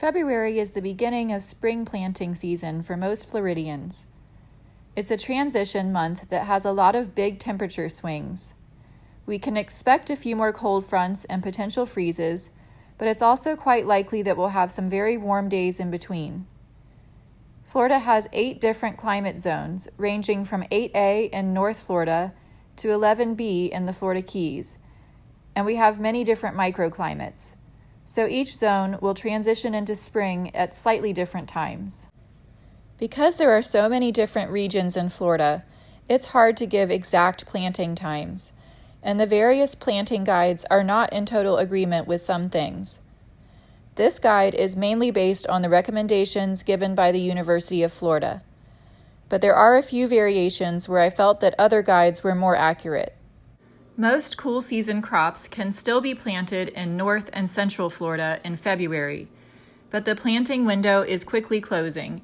February is the beginning of spring planting season for most Floridians. It's a transition month that has a lot of big temperature swings. We can expect a few more cold fronts and potential freezes, but it's also quite likely that we'll have some very warm days in between. Florida has 8 different climate zones, ranging from 8A in North Florida to 11B in the Florida Keys, and we have many different microclimates. So each zone will transition into spring at slightly different times. Because there are so many different regions in Florida, it's hard to give exact planting times, and the various planting guides are not in total agreement with some things. This guide is mainly based on the recommendations given by the University of Florida, but there are a few variations where I felt that other guides were more accurate. Most cool season crops can still be planted in North and Central Florida in February, but the planting window is quickly closing,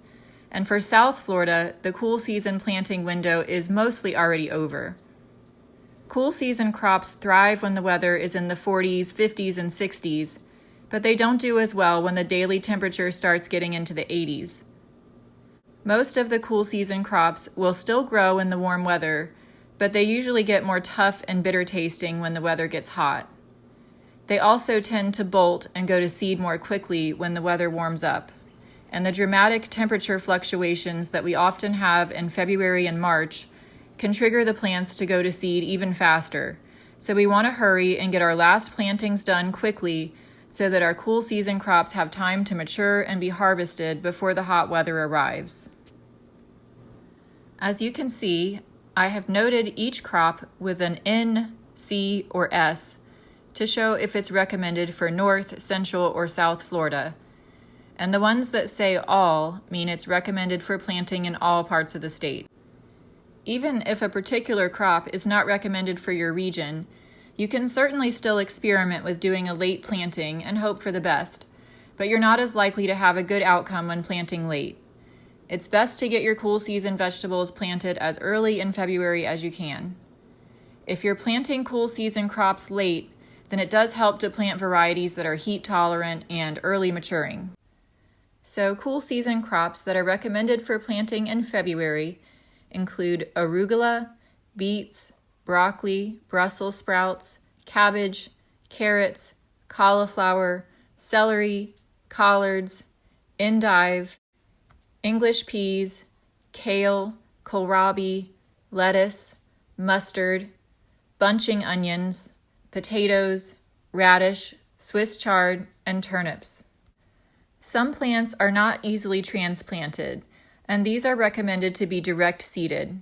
and for South Florida, the cool season planting window is mostly already over. Cool season crops thrive when the weather is in the 40s, 50s, and 60s, but they don't do as well when the daily temperature starts getting into the 80s. Most of the cool season crops will still grow in the warm weather, but they usually get more tough and bitter tasting when the weather gets hot. They also tend to bolt and go to seed more quickly when the weather warms up, and the dramatic temperature fluctuations that we often have in February and March can trigger the plants to go to seed even faster, so we want to hurry and get our last plantings done quickly so that our cool season crops have time to mature and be harvested before the hot weather arrives. As you can see, I have noted each crop with an N, C, or S to show if it's recommended for North, Central, or South Florida, and the ones that say all mean it's recommended for planting in all parts of the state. Even if a particular crop is not recommended for your region, you can certainly still experiment with doing a late planting and hope for the best, but you're not as likely to have a good outcome when planting late. It's best to get your cool season vegetables planted as early in February as you can. If you're planting cool season crops late, then it does help to plant varieties that are heat tolerant and early maturing. So cool season crops that are recommended for planting in February include arugula, beets, broccoli, Brussels sprouts, cabbage, carrots, cauliflower, celery, collards, endive, English peas, kale, kohlrabi, lettuce, mustard, bunching onions, potatoes, radish, Swiss chard, and turnips. Some plants are not easily transplanted, and these are recommended to be direct seeded,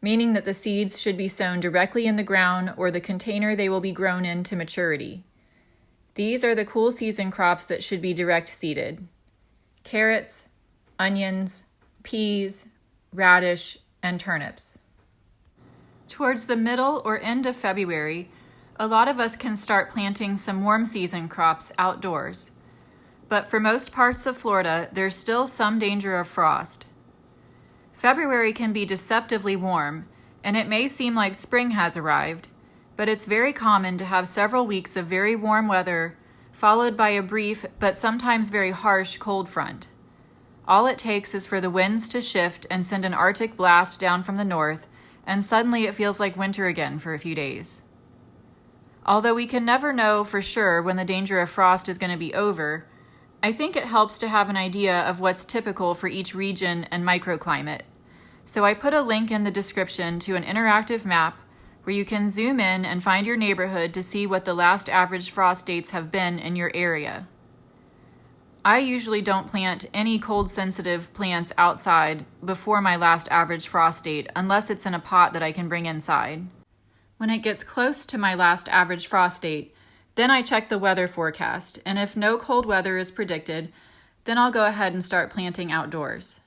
meaning that the seeds should be sown directly in the ground or the container they will be grown in to maturity. These are the cool season crops that should be direct seeded: carrots, onions, peas, radish, and turnips. Towards the middle or end of February, a lot of us can start planting some warm season crops outdoors. But for most parts of Florida, there's still some danger of frost. February can be deceptively warm, and it may seem like spring has arrived, but it's very common to have several weeks of very warm weather, followed by a brief but sometimes very harsh cold front. All it takes is for the winds to shift and send an Arctic blast down from the north, and suddenly it feels like winter again for a few days. Although we can never know for sure when the danger of frost is going to be over, I think it helps to have an idea of what's typical for each region and microclimate. So I put a link in the description to an interactive map where you can zoom in and find your neighborhood to see what the last average frost dates have been in your area. I usually don't plant any cold-sensitive plants outside before my last average frost date unless it's in a pot that I can bring inside. When it gets close to my last average frost date, then I check the weather forecast, and if no cold weather is predicted, then I'll go ahead and start planting outdoors.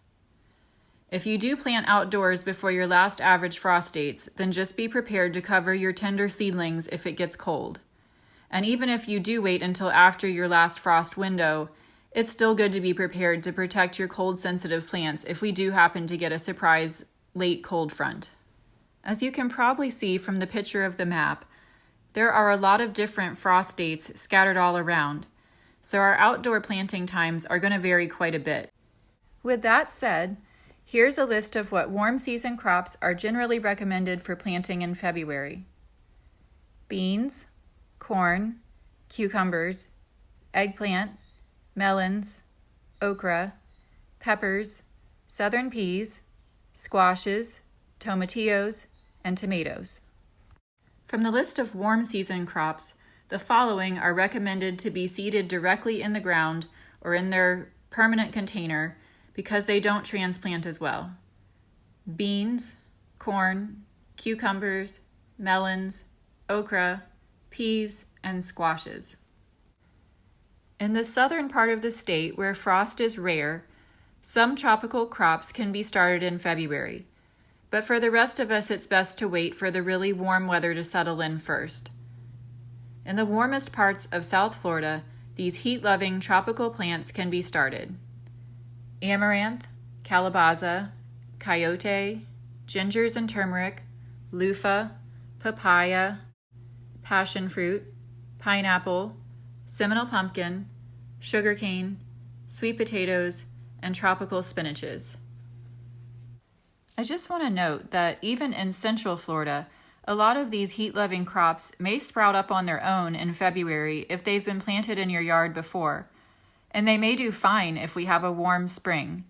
If you do plant outdoors before your last average frost dates, then just be prepared to cover your tender seedlings if it gets cold. And even if you do wait until after your last frost window, it's still good to be prepared to protect your cold-sensitive plants if we do happen to get a surprise late cold front. As you can probably see from the picture of the map, there are a lot of different frost dates scattered all around, so our outdoor planting times are going to vary quite a bit. With that said, here's a list of what warm season crops are generally recommended for planting in February: beans, corn, cucumbers, eggplant, melons, okra, peppers, southern peas, squashes, tomatillos, and tomatoes. From the list of warm season crops, the following are recommended to be seeded directly in the ground or in their permanent container because they don't transplant as well: beans, corn, cucumbers, melons, okra, peas, and squashes. In the southern part of the state where frost is rare, some tropical crops can be started in February, but for the rest of us it's best to wait for the really warm weather to settle in first. In the warmest parts of South Florida, these heat-loving tropical plants can be started: amaranth, calabaza, coyote, gingers and turmeric, loofah, papaya, passion fruit, pineapple, Seminole pumpkin, sugarcane, sweet potatoes, and tropical spinaches. I just want to note that even in Central Florida, a lot of these heat-loving crops may sprout up on their own in February if they've been planted in your yard before, and they may do fine if we have a warm spring.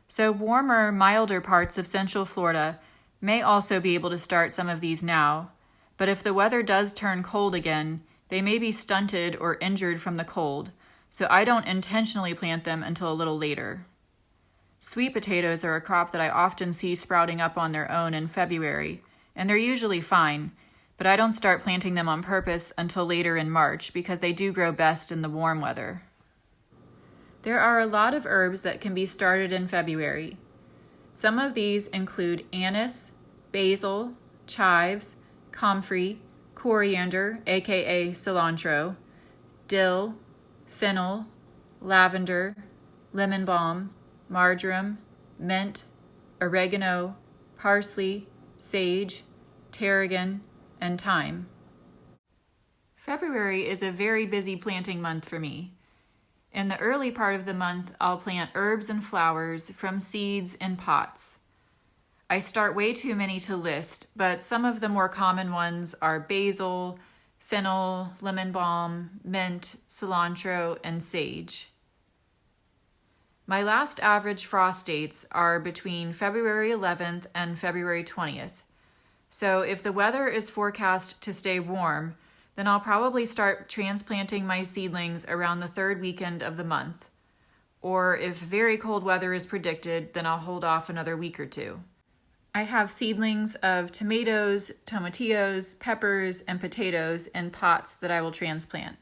So warmer, milder parts of Central Florida may also be able to start some of these now, but if the weather does turn cold again, they may be stunted or injured from the cold, so I don't intentionally plant them until a little later. Sweet potatoes are a crop that I often see sprouting up on their own in February, and they're usually fine, but I don't start planting them on purpose until later in March because they do grow best in the warm weather. There are a lot of herbs that can be started in February. Some of these include anise, basil, chives, comfrey, coriander, aka cilantro, dill, fennel, lavender, lemon balm, marjoram, mint, oregano, parsley, sage, tarragon, and thyme. February is a very busy planting month for me. In the early part of the month, I'll plant herbs and flowers from seeds in pots. I start way too many to list, but some of the more common ones are basil, fennel, lemon balm, mint, cilantro, and sage. My last average frost dates are between February 11th and February 20th. So if the weather is forecast to stay warm, then I'll probably start transplanting my seedlings around the third weekend of the month. Or if very cold weather is predicted, then I'll hold off another week or two. I have seedlings of tomatoes, tomatillos, peppers, and potatoes in pots that I will transplant.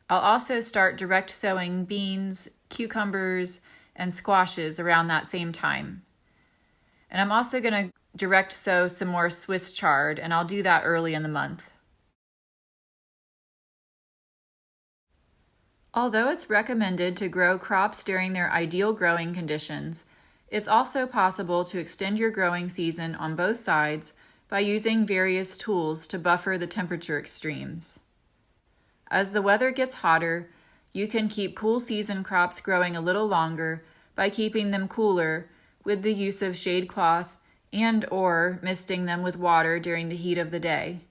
I'll also start direct sowing beans, cucumbers, and squashes around that same time. And I'm also going to direct sow some more Swiss chard, and I'll do that early in the month. Although it's recommended to grow crops during their ideal growing conditions, it's also possible to extend your growing season on both sides by using various tools to buffer the temperature extremes. As the weather gets hotter, you can keep cool season crops growing a little longer by keeping them cooler with the use of shade cloth and/or misting them with water during the heat of the day.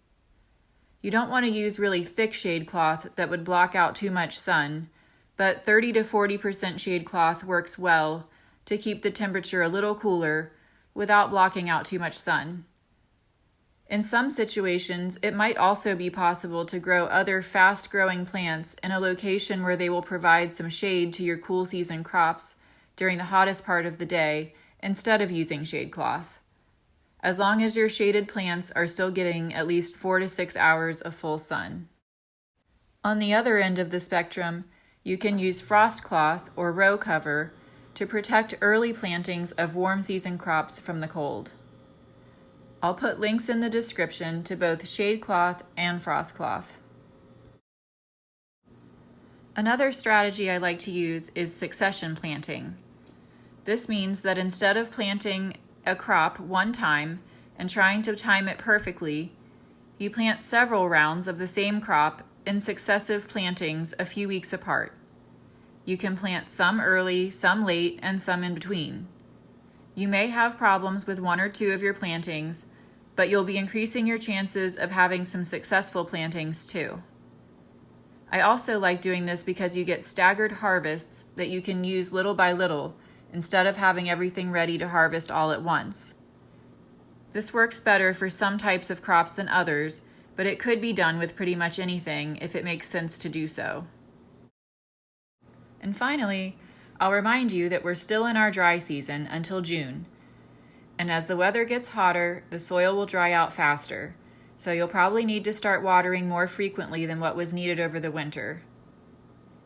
You don't want to use really thick shade cloth that would block out too much sun, but 30 to 40% shade cloth works well to keep the temperature a little cooler without blocking out too much sun. In some situations, it might also be possible to grow other fast-growing plants in a location where they will provide some shade to your cool season crops during the hottest part of the day instead of using shade cloth, as long as your shaded plants are still getting at least 4 to 6 hours of full sun. On the other end of the spectrum, you can use frost cloth or row cover to protect early plantings of warm season crops from the cold. I'll put links in the description to both shade cloth and frost cloth. Another strategy I like to use is succession planting. This means that instead of planting a crop one time and trying to time it perfectly, you plant several rounds of the same crop in successive plantings a few weeks apart. You can plant some early, some late, and some in between. You may have problems with one or two of your plantings, but you'll be increasing your chances of having some successful plantings too. I also like doing this because you get staggered harvests that you can use little by little instead of having everything ready to harvest all at once. This works better for some types of crops than others, but it could be done with pretty much anything if it makes sense to do so. And finally, I'll remind you that we're still in our dry season until June. And as the weather gets hotter, the soil will dry out faster, so you'll probably need to start watering more frequently than what was needed over the winter.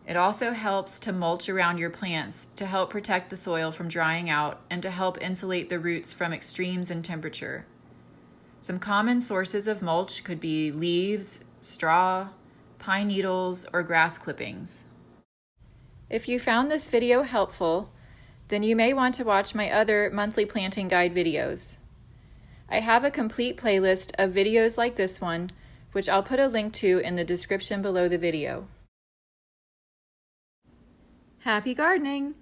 It also helps to mulch around your plants to help protect the soil from drying out and to help insulate the roots from extremes in temperature. Some common sources of mulch could be leaves, straw, pine needles, or grass clippings. If you found this video helpful, then you may want to watch my other monthly planting guide videos. I have a complete playlist of videos like this one, which I'll put a link to in the description below the video. Happy gardening!